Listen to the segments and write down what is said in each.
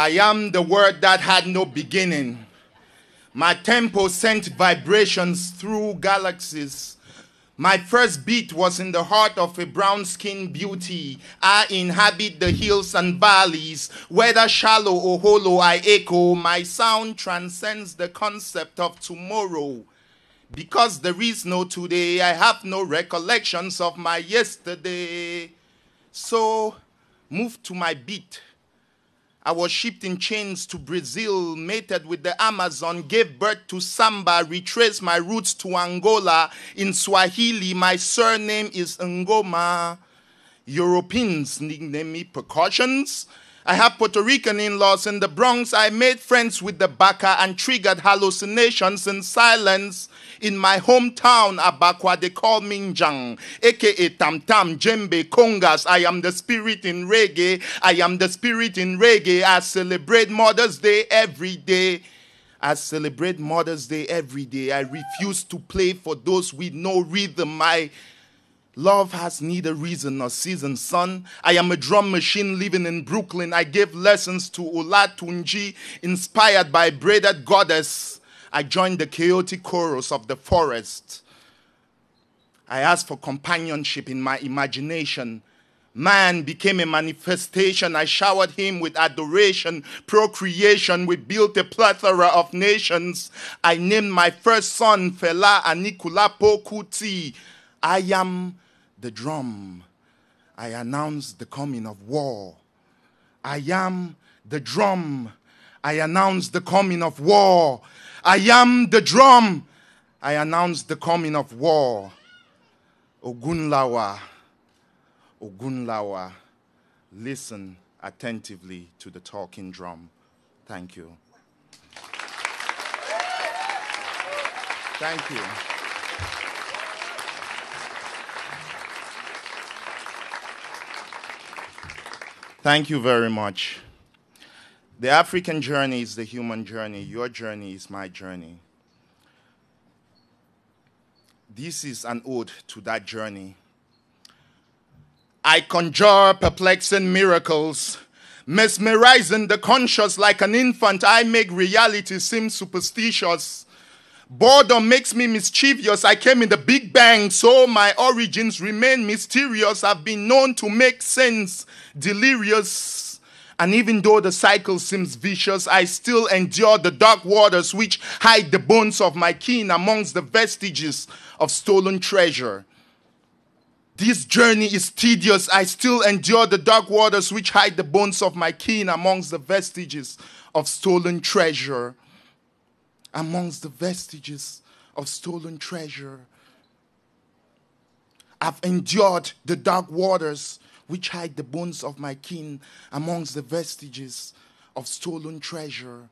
I am the word that had no beginning. My tempo sent vibrations through galaxies. My first beat was in the heart of a brown-skinned beauty. I inhabit the hills and valleys. Whether shallow or hollow, I echo. My sound transcends the concept of tomorrow. Because there is no today, I have no recollections of my yesterday. So, move to my beat. I was shipped in chains to Brazil, mated with the Amazon, gave birth to Samba, retraced my roots to Angola. In Swahili, my surname is Ngoma. Europeans nickname me Precautions. I have Puerto Rican in-laws in the Bronx. I made friends with the Baka and triggered hallucinations in silence. In my hometown, Abakwa, they call me Njang, a.k.a. Tam Tam, Djembe, Congas. I am the spirit in reggae. I am the spirit in reggae. I celebrate Mother's Day every day. I celebrate Mother's Day every day. I refuse to play for those with no rhythm. My love has neither reason nor season, son. I am a drum machine living in Brooklyn. I gave lessons to Olatunji, inspired by braided goddess. I joined the chaotic chorus of the forest. I asked for companionship in my imagination. Man became a manifestation. I showered him with adoration, procreation. We built a plethora of nations. I named my first son Fela Anikulapo Kuti. I am the drum. I announce the coming of war. I am the drum. I announce the coming of war. I am the drum. I announce the coming of war. Ogunlawa, Ogunlawa, listen attentively to the talking drum. Thank you. Thank you. Thank you very much. The African journey is the human journey. Your journey is my journey. This is an ode to that journey. I conjure perplexing miracles, mesmerizing the conscious like an infant. I make reality seem superstitious. Boredom makes me mischievous. I came in the Big Bang, so my origins remain mysterious. I've been known to make sense delirious. And even though the cycle seems vicious, I still endure the dark waters which hide the bones of my kin amongst the vestiges of stolen treasure. This journey is tedious. I still endure the dark waters which hide the bones of my kin amongst the vestiges of stolen treasure. Amongst the vestiges of stolen treasure. I've endured the dark waters which hide the bones of my kin amongst the vestiges of stolen treasure.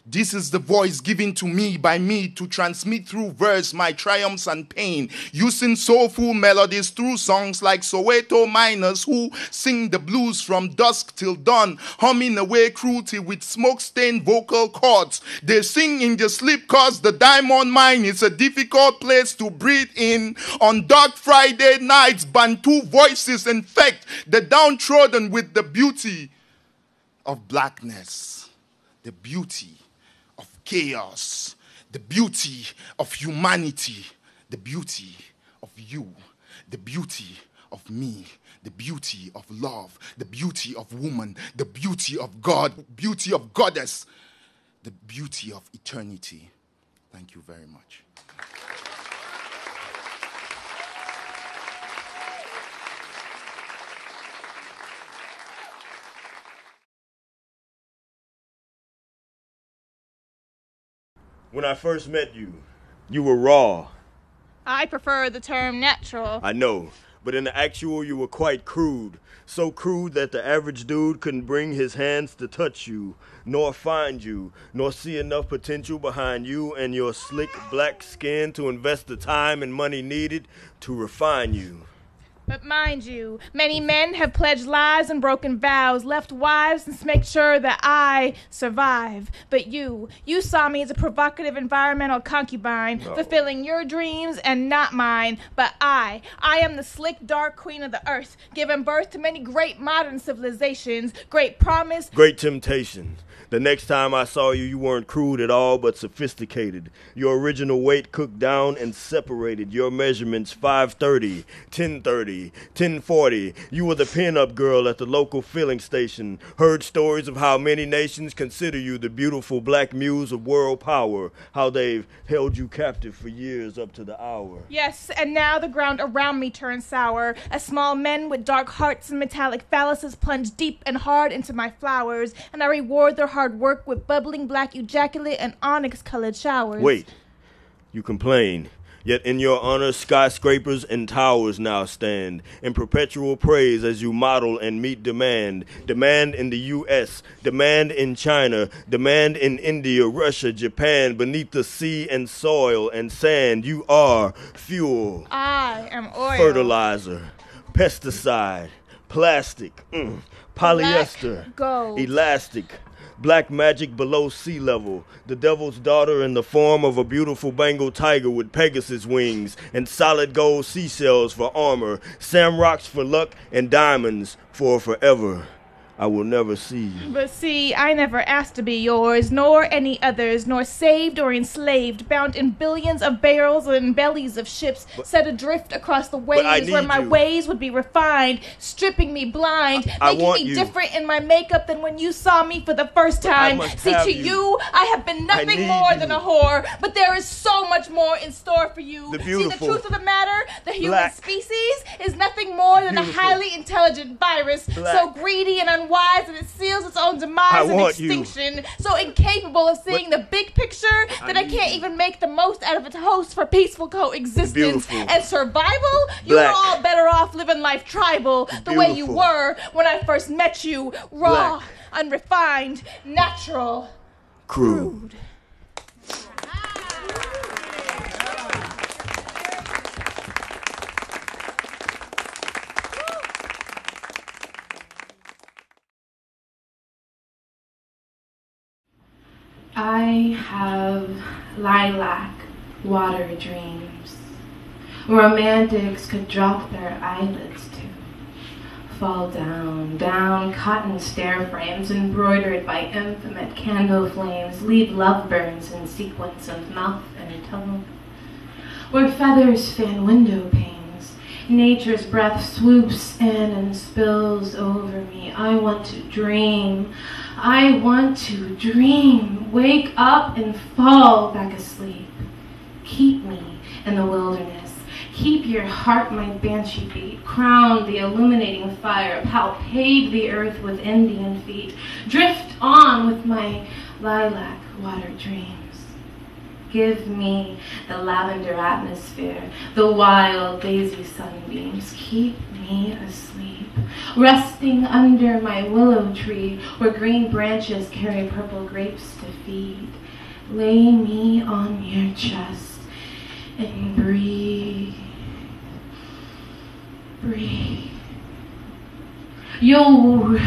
This is the voice given to me by me to transmit through verse my triumphs and pain, using soulful melodies through songs like Soweto miners who sing the blues from dusk till dawn, humming away cruelty with smoke-stained vocal cords. They sing in their sleep cause the diamond mine is a difficult place to breathe in. On dark Friday nights, Bantu voices infect the downtrodden with the beauty of blackness, the beauty of chaos, the beauty of humanity, the beauty of you, the beauty of me, the beauty of love, the beauty of woman, the beauty of God, beauty of goddess, the beauty of eternity. Thank you very much. When I first met you, you were raw. I prefer the term natural. I know, but in the actual you were quite crude. So crude that the average dude couldn't bring his hands to touch you, nor find you, nor see enough potential behind you and your slick black skin to invest the time and money needed to refine you. But mind you, many men have pledged lives and broken vows, left wives and make sure that I survive. But you saw me as a provocative environmental concubine, fulfilling your dreams and not mine. But I am the slick, dark queen of the earth, giving birth to many great modern civilizations, great promise, great temptation. The next time I saw you, you weren't crude at all, but sophisticated. Your original weight cooked down and separated. Your measurements 530, 1030, 1040. You were the pin-up girl at the local filling station. Heard stories of how many nations consider you the beautiful black muse of world power. How they've held you captive for years up to the hour. Yes, and now the ground around me turns sour. As small men with dark hearts and metallic phalluses plunge deep and hard into my flowers, and I reward their hard work with bubbling black ejaculate and onyx-colored showers. Wait, you complain. Yet in your honor, skyscrapers and towers now stand in perpetual praise as you model and meet demand. Demand in the U.S., demand in China, demand in India, Russia, Japan. Beneath the sea and soil and sand, you are fuel. I am oil. Fertilizer, pesticide, plastic, polyester, black gold, elastic. Black magic below sea level, the devil's daughter in the form of a beautiful Bengal tiger with Pegasus wings and solid gold seashells for armor, samrocks for luck, and diamonds for forever. I will never see you. But see, I never asked to be yours, nor any others, nor saved or enslaved, bound in billions of barrels and bellies of ships, set adrift across the waves where my ways would be refined, stripping me blind, making me different in my makeup than when you saw me for the first time. See, to you, I have been nothing more than a whore, but there is so much more in store for you. See, the truth of the matter, the human species is nothing more than a highly intelligent virus, so greedy and unwise that it seals its own demise and extinction, so incapable of seeing the big picture that I can't even make the most out of its host for peaceful coexistence and survival. You were all better off living life tribal, the way you were when I first met you, raw, unrefined, natural, crude. I have lilac water dreams. Romantics could drop their eyelids to. Fall down, down cotton stair frames embroidered by infinite candle flames, leave lovebirds in sequence of mouth and tongue. Where feathers fan window panes, nature's breath swoops in and spills over me. I want to dream. I want to dream, wake up and fall back asleep. Keep me in the wilderness. Keep your heart my banshee beat. Crown the illuminating fire. Palpate the earth with Indian feet. Drift on with my lilac water dreams. Give me the lavender atmosphere, the wild daisy sunbeams. Keep me asleep, resting under my willow tree where green branches carry purple grapes to feed. Lay me on your chest and breathe. Breathe. Your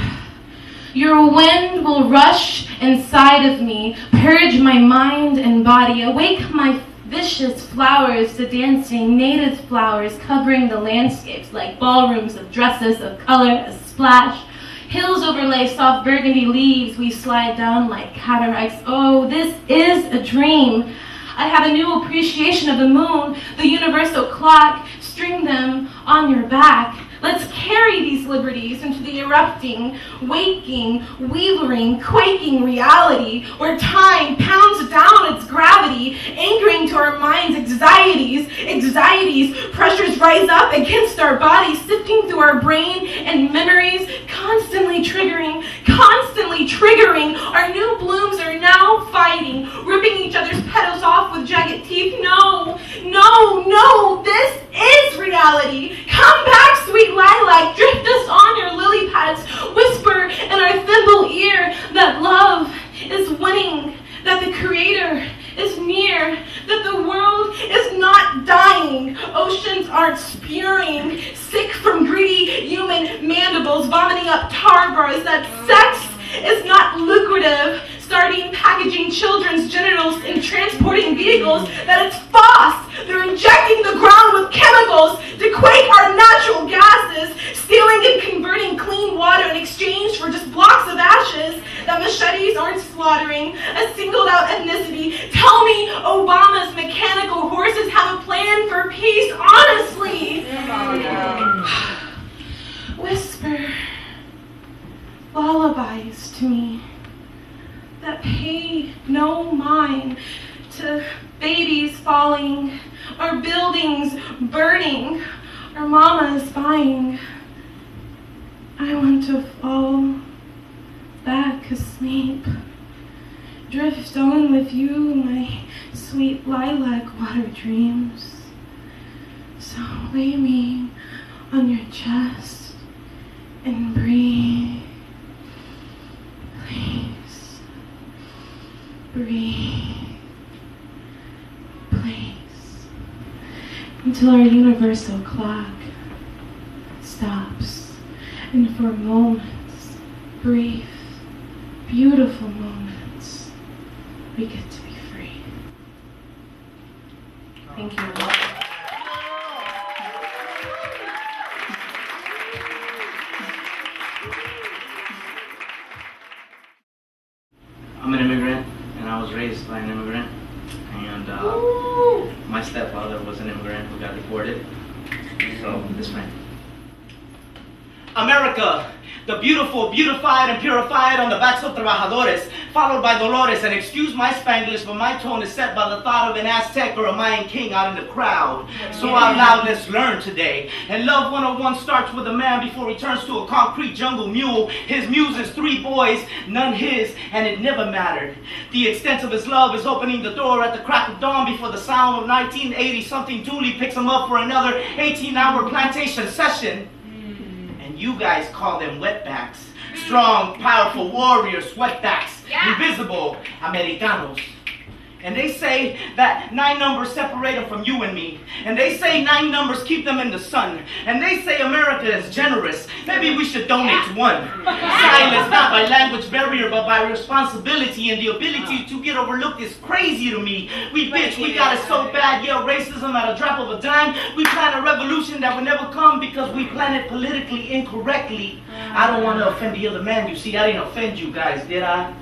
wind will rush inside of me, purge my mind and body, awake my vicious flowers to dancing native flowers covering the landscapes like ballrooms of dresses of color, a splash. Hills overlay soft burgundy leaves, we slide down like cataracts. Oh, this is a dream. I have a new appreciation of the moon, the universal clock. String them on your back. Let's carry these liberties into the erupting, waking, wheeling, quaking reality where time pounds down its gravity, anchoring to our minds anxieties, pressures rise up against our bodies, sifting through our brain and memories, constantly triggering. Our new blooms are now fighting, ripping each other's petals off with jagged teeth. No, this is reality. Come back, sweet lilac, drift us on your lily pads. Whisper in our thimble ear that love is winning, that the Creator is near, that the world is not dying, oceans aren't spewing, sick from greedy human mandibles vomiting up tar bars, that sex is not lucrative, starting packaging children's genitals in transporting vehicles, that it's false, they're injecting the ground with chemicals to quake our natural gases, stealing and converting clean water in exchange for just blocks of ashes, that machetes aren't slaughtering a singled out ethnicity. Tell me Obama's mechanical horses have a plan for peace, honestly. Whisper lullabies to me that pay no mind to babies falling, or buildings burning, or mamas buying. I want to fall back asleep, drift on with you, my sweet lilac water dreams. So lay me on your chest and breathe. Please breathe. Please. Until our universal clock stops, and for moments, brief, beautiful moments, we get to be free. Thank you. I'm an immigrant, and I was raised by an immigrant, and my stepfather was an immigrant who got deported, so this man. America, the beautiful, beautified, and purified on the backs of trabajadores, followed by Dolores, and excuse my Spanglish, but my tone is set by the thought of an Aztec or a Mayan king out in the crowd. So out loud, let's learn today. And Love 101 starts with a man before he turns to a concrete jungle mule. His muse is 3 boys, none his, and it never mattered. The extent of his love is opening the door at the crack of dawn before the sound of 1980-something dually picks him up for another 18-hour plantation session. And you guys call them wetbacks. Strong, powerful warriors, sweatbacks, invisible Americanos. And they say that 9 numbers separate them from you and me. And they say 9 numbers keep them in the sun. And they say America is generous. Maybe we should donate 1. Silence not by language barrier, but by responsibility, and the ability to get overlooked is crazy to me. We bitch, we got it so bad, yell racism at a drop of a dime. We plan a revolution that will never come because we plan it politically incorrectly. I don't want to offend the other man. You see, I didn't offend you guys, did I?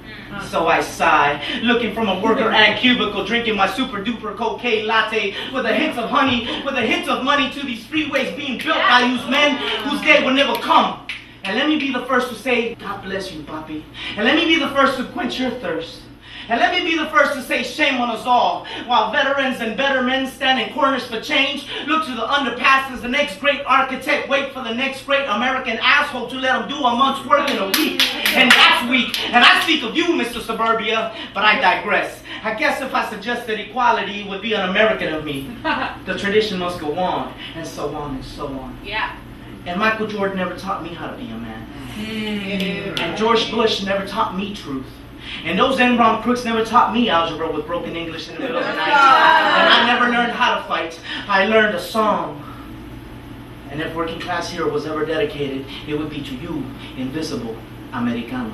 So I sigh, looking from a worker ant cubicle, drinking my super duper cocaine latte with a hint of honey, with a hint of money to these freeways being built by these men whose day will never come. And let me be the first to say, God bless you, Papi. And let me be the first to quench your thirst. And let me be the first to say shame on us all, while veterans and better men stand in corners for change, look to the underpasses, the next great architect, wait for the next great American asshole to let him do a month's work in a week. And that's weak. And I speak of you, Mr. Suburbia, but I digress. I guess if I suggested equality, it would be un-American of me. The tradition must go on, and so on, and so on. Yeah. And Michael Jordan never taught me how to be a man. And George Bush never taught me truth. And those Enron crooks never taught me algebra with broken English in the middle of the night. And I never learned how to fight. I learned a song. And if Working Class Hero was ever dedicated, it would be to you, invisible Americano.